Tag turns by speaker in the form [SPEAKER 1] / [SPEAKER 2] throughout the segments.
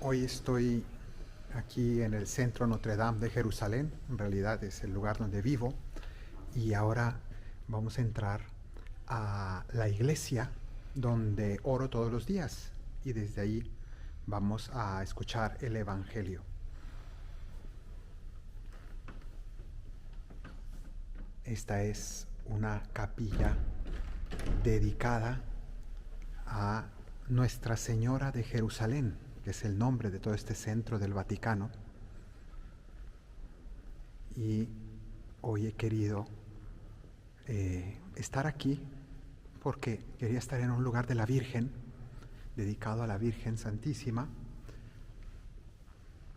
[SPEAKER 1] Hoy estoy aquí en el centro Notre Dame de Jerusalén, en realidad es el lugar donde vivo, y ahora vamos a entrar a la iglesia donde oro todos los días y desde ahí vamos a escuchar el Evangelio. Esta es una capilla dedicada a Nuestra Señora de Jerusalén, que es el nombre de todo este centro del Vaticano. Y hoy he querido estar aquí porque quería estar en un lugar de la Virgen, dedicado a la Virgen Santísima,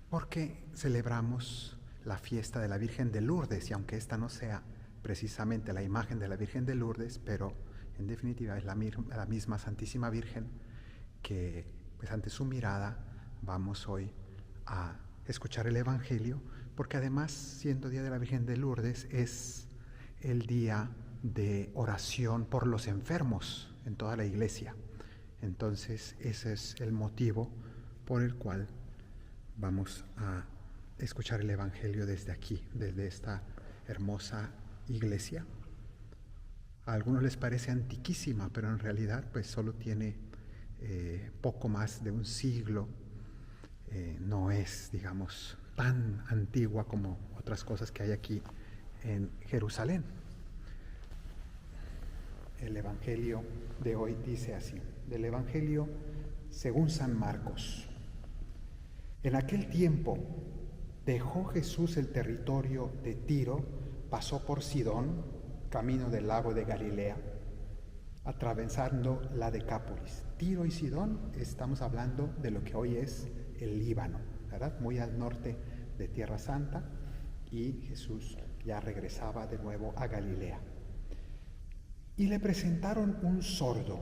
[SPEAKER 1] porque celebramos la fiesta de la Virgen de Lourdes, y aunque esta no sea precisamente la imagen de la Virgen de Lourdes, pero en definitiva es la misma Santísima Virgen que, pues, ante su mirada vamos hoy a escuchar el Evangelio, porque además, siendo Día de la Virgen de Lourdes, es el día de oración por los enfermos en toda la iglesia. Entonces ese es el motivo por el cual vamos a escuchar el Evangelio desde aquí, desde esta hermosa iglesia. A algunos les parece antiquísima, pero en realidad pues solo tiene poco más de un siglo. No es, digamos, tan antigua como otras cosas que hay aquí en Jerusalén. El Evangelio de hoy dice así, del Evangelio según San Marcos. En aquel tiempo dejó Jesús el territorio de Tiro, pasó por Sidón, camino del lago de Galilea, atravesando la Decápolis. Tiro y Sidón, estamos hablando de lo que hoy es el Líbano, ¿verdad? Muy al norte de Tierra Santa, y Jesús ya regresaba de nuevo a Galilea. Y le presentaron un sordo,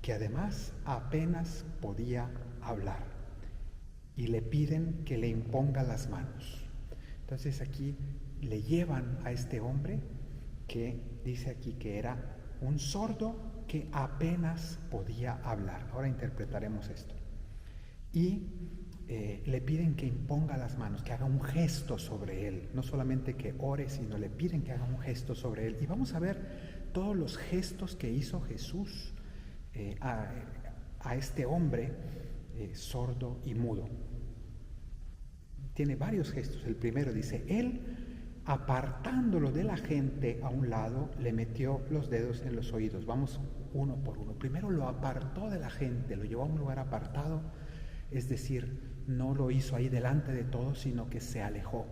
[SPEAKER 1] que además apenas podía hablar, y le piden que le imponga las manos. Entonces aquí le llevan a este hombre que dice aquí que era un sordo que apenas podía hablar. Ahora interpretaremos esto. Y le piden que imponga las manos, que haga un gesto sobre él. No solamente que ore, sino le piden que haga un gesto sobre él. Y vamos a ver todos los gestos que hizo Jesús a este hombre sordo y mudo. Tiene varios gestos. El primero dice, él, apartándolo de la gente a un lado, le metió los dedos en los oídos. Vamos uno por uno. Primero lo apartó de la gente, lo llevó a un lugar apartado, es decir, no lo hizo ahí delante de todos, sino que se alejó.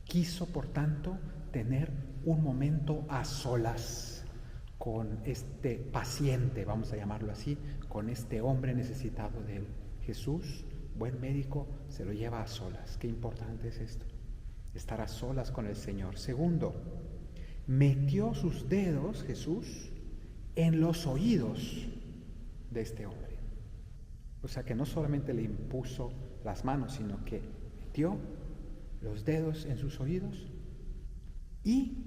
[SPEAKER 1] Quiso, por tanto, tener un momento a solas con este paciente, vamos a llamarlo así, con este hombre necesitado de él. Jesús, buen médico, se lo lleva a solas. Qué importante es esto, estar a solas con el Señor. Segundo, metió sus dedos, Jesús, en los oídos de este hombre. O sea que no solamente le impuso las manos, sino que metió los dedos en sus oídos y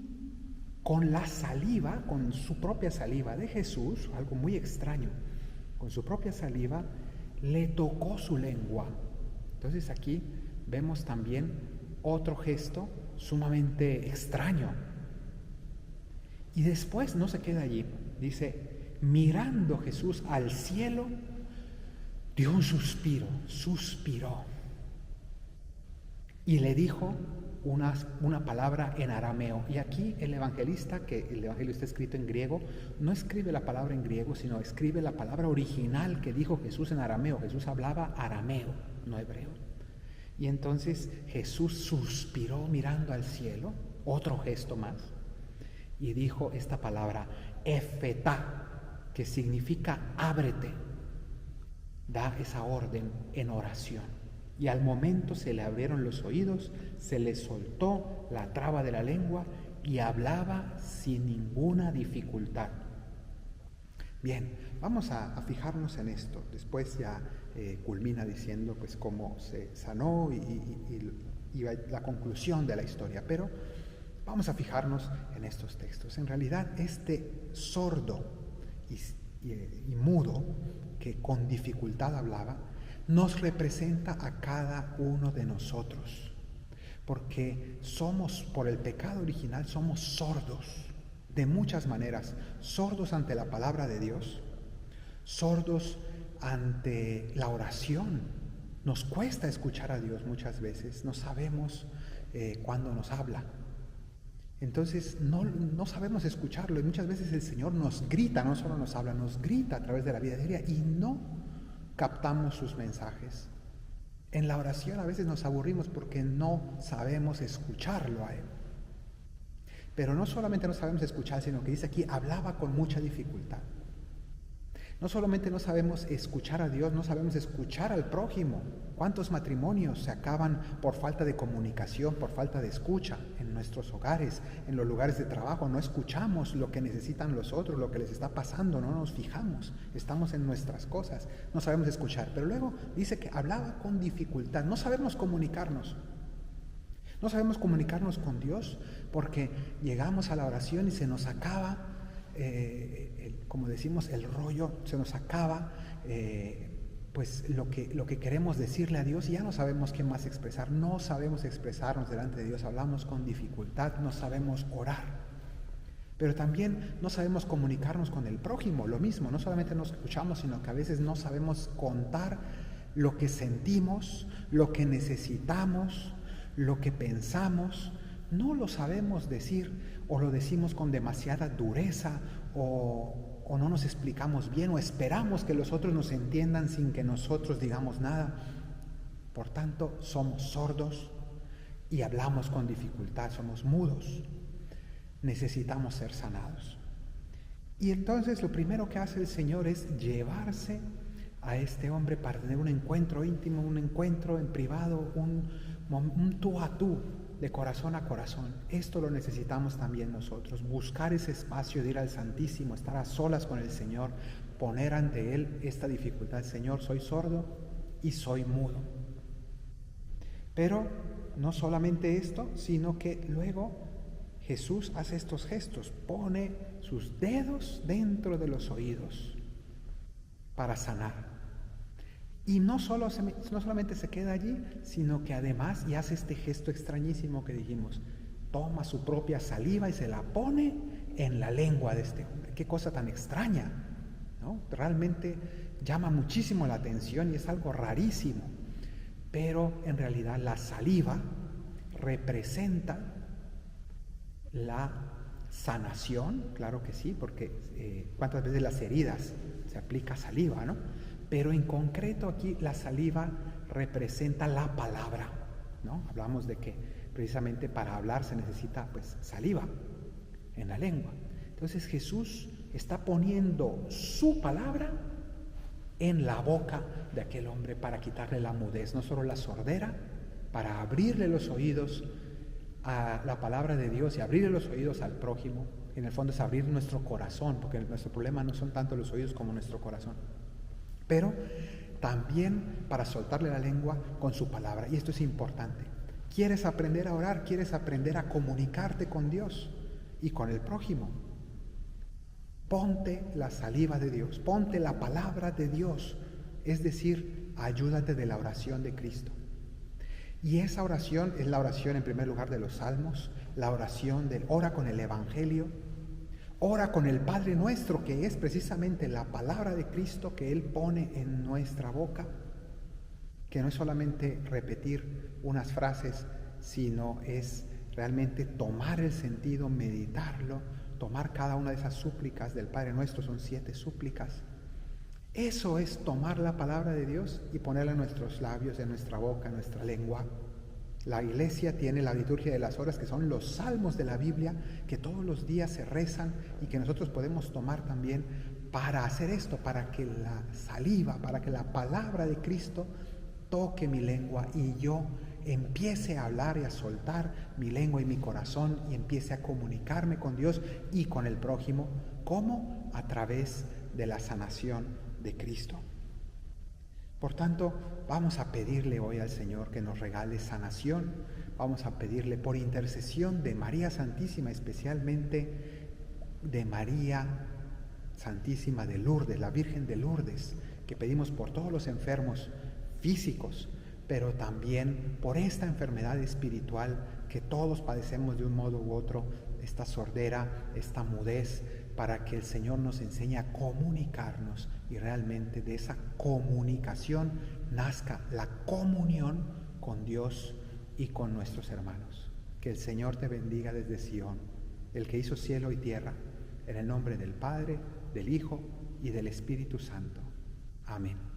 [SPEAKER 1] con la saliva, con su propia saliva de Jesús, algo muy extraño, con su propia saliva le tocó su lengua. Entonces aquí vemos también otro gesto sumamente extraño. Y después no se queda allí, dice, mirando Jesús al cielo, dio un suspiro, suspiró, y le dijo una palabra en arameo. Y aquí el evangelista, que el evangelio está escrito en griego, no escribe la palabra en griego, sino escribe la palabra original que dijo Jesús en arameo. Jesús hablaba arameo, no hebreo. Y entonces Jesús suspiró mirando al cielo, otro gesto más, y dijo esta palabra, efetá, que significa ábrete. Da esa orden en oración. Y al momento se le abrieron los oídos, se le soltó la traba de la lengua y hablaba sin ninguna dificultad. Bien, vamos a fijarnos en esto. Después ya culmina diciendo pues cómo se sanó y la conclusión de la historia. Pero vamos a fijarnos en estos textos. En realidad este sordo y mudo, que con dificultad hablaba, nos representa a cada uno de nosotros, porque somos, por el pecado original, somos sordos de muchas maneras, sordos ante la palabra de Dios, sordos ante la oración. Nos cuesta escuchar a Dios muchas veces, no sabemos cuándo nos habla. Entonces no sabemos escucharlo, y muchas veces el Señor nos grita, no solo nos habla, nos grita a través de la vida diaria y no captamos sus mensajes. En la oración a veces nos aburrimos porque no sabemos escucharlo a Él. Pero no solamente no sabemos escuchar, sino que dice aquí, hablaba con mucha dificultad. No solamente no sabemos escuchar a Dios, no sabemos escuchar al prójimo. ¿Cuántos matrimonios se acaban por falta de comunicación, por falta de escucha en nuestros hogares, en los lugares de trabajo? No escuchamos lo que necesitan los otros, lo que les está pasando, no nos fijamos, estamos en nuestras cosas, no sabemos escuchar. Pero luego dice que hablaba con dificultad, no sabemos comunicarnos. No sabemos comunicarnos con Dios porque llegamos a la oración y se nos acaba, como decimos, el rollo, se nos acaba pues lo que queremos decirle a Dios y ya no sabemos qué más expresar, no sabemos expresarnos delante de Dios, hablamos con dificultad, no sabemos orar. Pero también no sabemos comunicarnos con el prójimo, lo mismo, no solamente nos escuchamos, sino que a veces no sabemos contar lo que sentimos, lo que necesitamos, lo que pensamos, no lo sabemos decir o lo decimos con demasiada dureza o no nos explicamos bien o esperamos que los otros nos entiendan sin que nosotros digamos nada. Por tanto, somos sordos y hablamos con dificultad, somos mudos. Necesitamos ser sanados. Y entonces lo primero que hace el Señor es llevarse a este hombre para tener un encuentro íntimo, un encuentro en privado, un tú a tú, de corazón a corazón. Esto lo necesitamos también nosotros, buscar ese espacio de ir al Santísimo, estar a solas con el Señor, poner ante Él esta dificultad. Señor, soy sordo y soy mudo. Pero no solamente esto, sino que luego Jesús hace estos gestos, pone sus dedos dentro de los oídos para sanar. Y no solamente se queda allí, sino que además y hace este gesto extrañísimo que dijimos, toma su propia saliva y se la pone en la lengua de este hombre. Qué cosa tan extraña, ¿no? Realmente llama muchísimo la atención y es algo rarísimo, pero en realidad la saliva representa la sanación, claro que sí, porque cuántas veces las heridas se aplica saliva, ¿no? Pero en concreto aquí la saliva representa la palabra, ¿no? Hablamos de que precisamente para hablar se necesita pues saliva en la lengua. Entonces Jesús está poniendo su palabra en la boca de aquel hombre para quitarle la mudez, no solo la sordera, para abrirle los oídos a la palabra de Dios y abrirle los oídos al prójimo. En el fondo es abrir nuestro corazón, porque nuestro problema no son tanto los oídos como nuestro corazón. Pero también para soltarle la lengua con su palabra. Y esto es importante. ¿Quieres aprender a orar? ¿Quieres aprender a comunicarte con Dios y con el prójimo? Ponte la saliva de Dios, ponte la palabra de Dios. Es decir, ayúdate de la oración de Cristo. Y esa oración es la oración en primer lugar de los salmos, la oración del ora con el Evangelio, ora con el Padre Nuestro, que es precisamente la palabra de Cristo que Él pone en nuestra boca, que no es solamente repetir unas frases, sino es realmente tomar el sentido, meditarlo, tomar cada una de esas súplicas del Padre Nuestro, son 7 súplicas. Eso es tomar la palabra de Dios y ponerla en nuestros labios, en nuestra boca, en nuestra lengua. La Iglesia tiene la liturgia de las horas, que son los salmos de la Biblia, que todos los días se rezan y que nosotros podemos tomar también para hacer esto, para que la saliva, para que la palabra de Cristo toque mi lengua y yo empiece a hablar y a soltar mi lengua y mi corazón y empiece a comunicarme con Dios y con el prójimo. ¿Cómo? A través de la sanación de Cristo. Por tanto, vamos a pedirle hoy al Señor que nos regale sanación. Vamos a pedirle por intercesión de María Santísima, especialmente de María Santísima de Lourdes, la Virgen de Lourdes, que pedimos por todos los enfermos físicos, pero también por esta enfermedad espiritual que todos padecemos de un modo u otro, esta sordera, esta mudez, para que el Señor nos enseñe a comunicarnos y realmente de esa comunicación nazca la comunión con Dios y con nuestros hermanos. Que el Señor te bendiga desde Sion, el que hizo cielo y tierra, en el nombre del Padre, del Hijo y del Espíritu Santo. Amén.